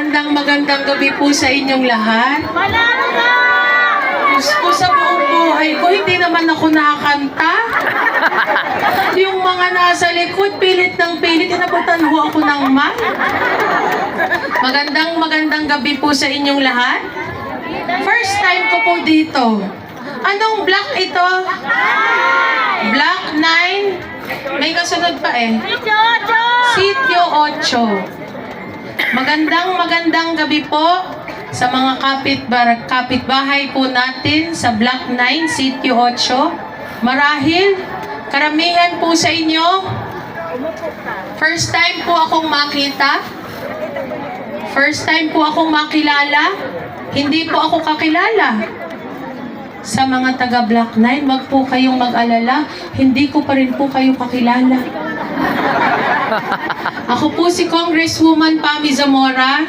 magandang gabi po sa inyong lahat. Diyos ko, sa buong buhay ko, hindi naman ako nakakanta. Yung mga nasa likod, pilit ng pilit, inabutan ho ako ng mic. Magandang gabi po sa inyong lahat. First time ko po dito. Anong block ito? Block 9? May kasunod pa eh. Sitio 8. Magandang gabi po sa mga kapitbahay po natin sa Block 9, Sitio 8. Marahil, karamihan po sa inyo, first time po akong makita, first time po akong makilala, hindi po ako kakilala. Sa mga taga Block 9, wag po kayong mag-alala, hindi ko pa rin po kayo kakilala. Ako po si Congresswoman Pami Zamora.